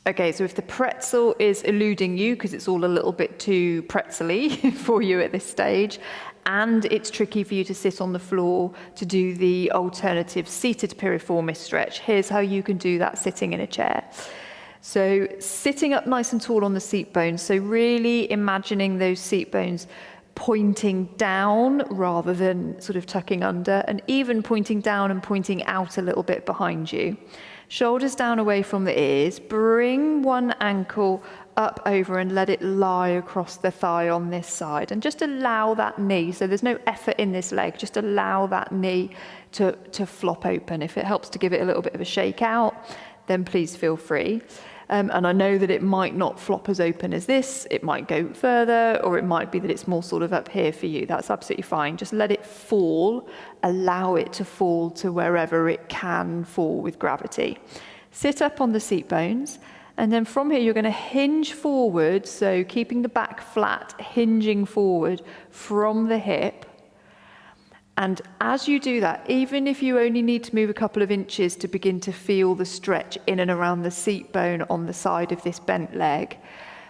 Okay, so if the pretzel is eluding you because it's all a little bit too pretzel-y for you at this stage, and it's tricky for you to sit on the floor to do the alternative seated piriformis stretch, here's how you can do that sitting in a chair. So sitting up nice and tall on the seat bones, so really imagining those seat bones pointing down rather than sort of tucking under, and even pointing down and pointing out a little bit behind you. Shoulders down away from the ears, bring one ankle up over and let it lie across the thigh on this side, and just allow that knee, so there's no effort in this leg, just allow that knee to flop open. If it helps to give it a little bit of a shake out, then please feel free. And I know that it might not flop as open as this, it might go further, or it might be that it's more sort of up here for you. That's absolutely fine. Just let it fall, allow it to fall to wherever it can fall with gravity. Sit up on the seat bones, and then from here you're going to hinge forward, so keeping the back flat, hinging forward from the hip. And as you do that, even if you only need to move a couple of inches to begin to feel the stretch in and around the seat bone on the side of this bent leg,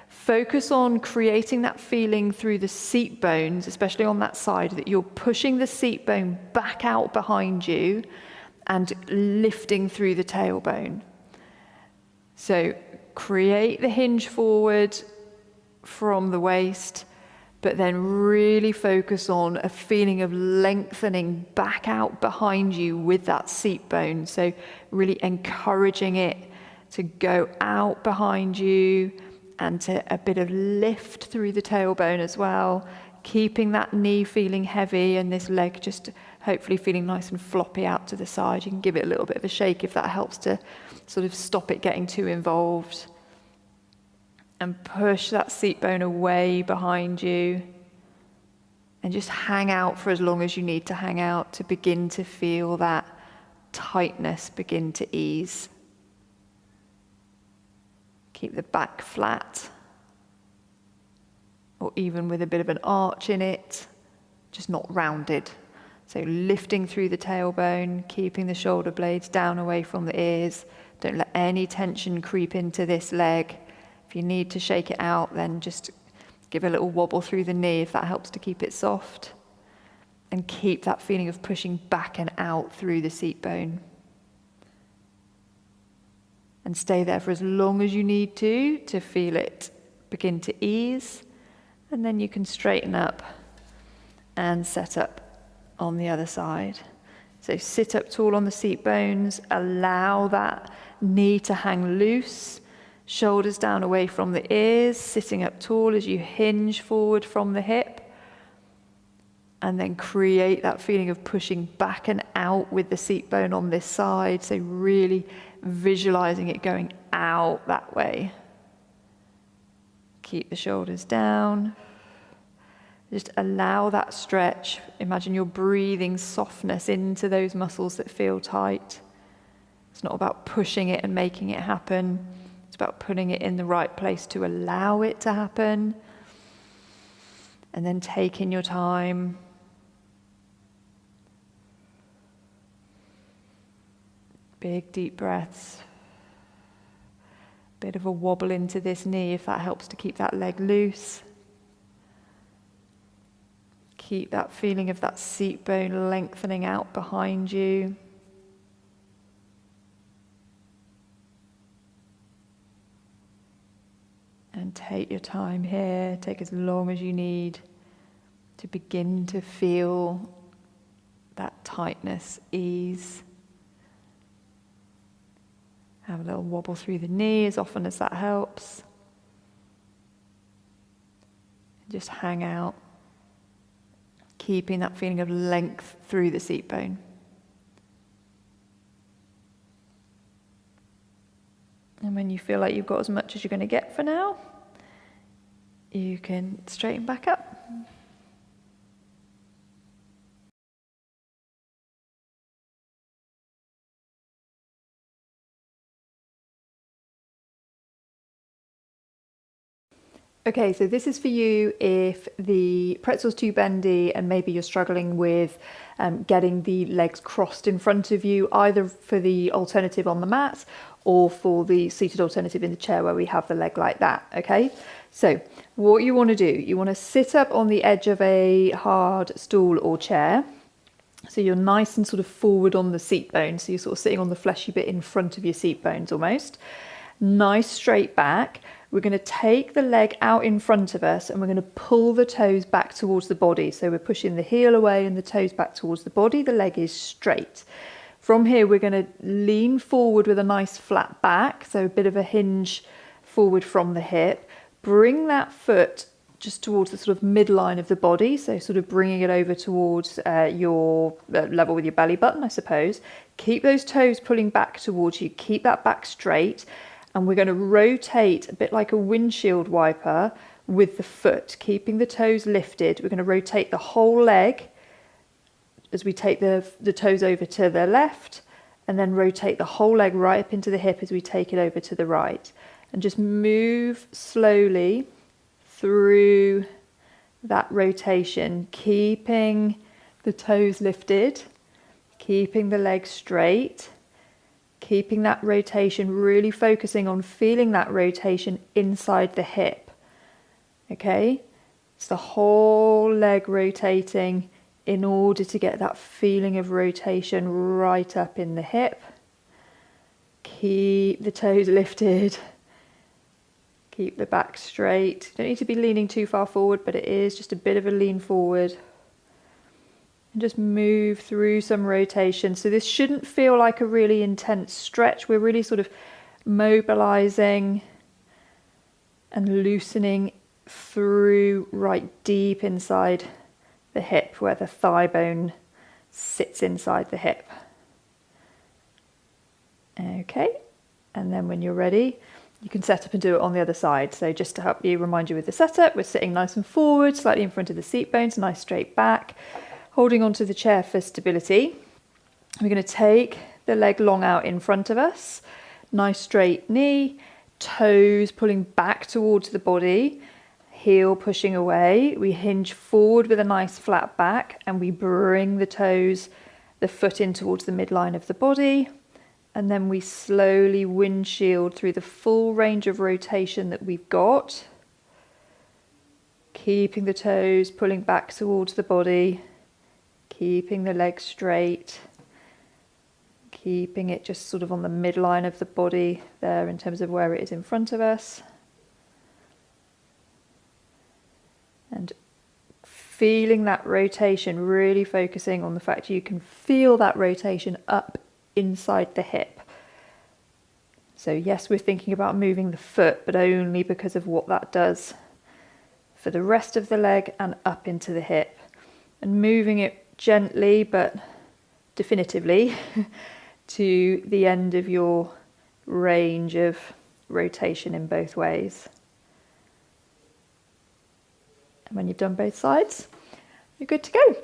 focus on creating that feeling through the seat bones, especially on that side, that you're pushing the seat bone back out behind you and lifting through the tailbone. So create the hinge forward from the waist, but then really focus on a feeling of lengthening back out behind you with that seat bone. So really encouraging it to go out behind you and to a bit of lift through the tailbone as well, keeping that knee feeling heavy and this leg just hopefully feeling nice and floppy out to the side. You can give it a little bit of a shake if that helps to sort of stop it getting too involved. And push that seat bone away behind you, and just hang out for as long as you need to hang out to begin to feel that tightness begin to ease. Keep the back flat, or even with a bit of an arch in it, just not rounded. So lifting through the tailbone, keeping the shoulder blades down away from the ears. Don't let any tension creep into this leg. If you need to shake it out, then just give a little wobble through the knee if that helps to keep it soft. And keep that feeling of pushing back and out through the seat bone. And stay there for as long as you need to feel it begin to ease. And then you can straighten up and set up on the other side. So sit up tall on the seat bones, allow that knee to hang loose. Shoulders down away from the ears, sitting up tall as you hinge forward from the hip. And then create that feeling of pushing back and out with the seat bone on this side. So really visualizing it going out that way. Keep the shoulders down. Just allow that stretch. Imagine you're breathing softness into those muscles that feel tight. It's not about pushing it and making it happen. It's about putting it in the right place to allow it to happen. And then taking your time. Big deep breaths. Bit of a wobble into this knee if that helps to keep that leg loose. Keep that feeling of that seat bone lengthening out behind you. And take your time here, take as long as you need to begin to feel that tightness ease. Have a little wobble through the knee as often as that helps. Just hang out, keeping that feeling of length through the seat bone. And when you feel like you've got as much as you're going to get for now, you can straighten back up. Okay, so this is for you if the pretzel's too bendy and maybe you're struggling with getting the legs crossed in front of you, either for the alternative on the mat or for the seated alternative in the chair where we have the leg like that, okay? So what you want to do, you want to sit up on the edge of a hard stool or chair. So you're nice and sort of forward on the seat bones, so you're sort of sitting on the fleshy bit in front of your seat bones almost. Nice straight back. We're going to take the leg out in front of us and we're going to pull the toes back towards the body. So we're pushing the heel away and the toes back towards the body. The leg is straight. From here, we're going to lean forward with a nice flat back. So a bit of a hinge forward from the hip. Bring that foot just towards the sort of midline of the body. So sort of bringing it over towards your level with your belly button, I suppose. Keep those toes pulling back towards you. Keep that back straight. And we're going to rotate a bit like a windshield wiper with the foot, keeping the toes lifted. We're going to rotate the whole leg as we take the toes over to the left, and then rotate the whole leg right up into the hip as we take it over to the right. And just move slowly through that rotation, keeping the toes lifted, keeping the leg straight. Keeping that rotation, really focusing on feeling that rotation inside the hip. Okay? It's the whole leg rotating in order to get that feeling of rotation right up in the hip. Keep the toes lifted. Keep the back straight. Don't need to be leaning too far forward, but it is just a bit of a lean forward. And just move through some rotation. So this shouldn't feel like a really intense stretch. We're really sort of mobilizing and loosening through right deep inside the hip where the thigh bone sits inside the hip. Okay, and then when you're ready, you can set up and do it on the other side. So just to help you, remind you with the setup, we're sitting nice and forward, slightly in front of the seat bones, nice straight back. Holding onto the chair for stability. We're going to take the leg long out in front of us. Nice straight knee, toes pulling back towards the body, heel pushing away. We hinge forward with a nice flat back and we bring the toes, the foot in towards the midline of the body. And then we slowly windshield through the full range of rotation that we've got. Keeping the toes pulling back towards the body. Keeping the leg straight, keeping it just sort of on the midline of the body there in terms of where it is in front of us. And feeling that rotation, really focusing on the fact you can feel that rotation up inside the hip. So yes, we're thinking about moving the foot, but only because of what that does for the rest of the leg and up into the hip. And moving it gently but definitively to the end of your range of rotation in both ways. And when you've done both sides, you're good to go.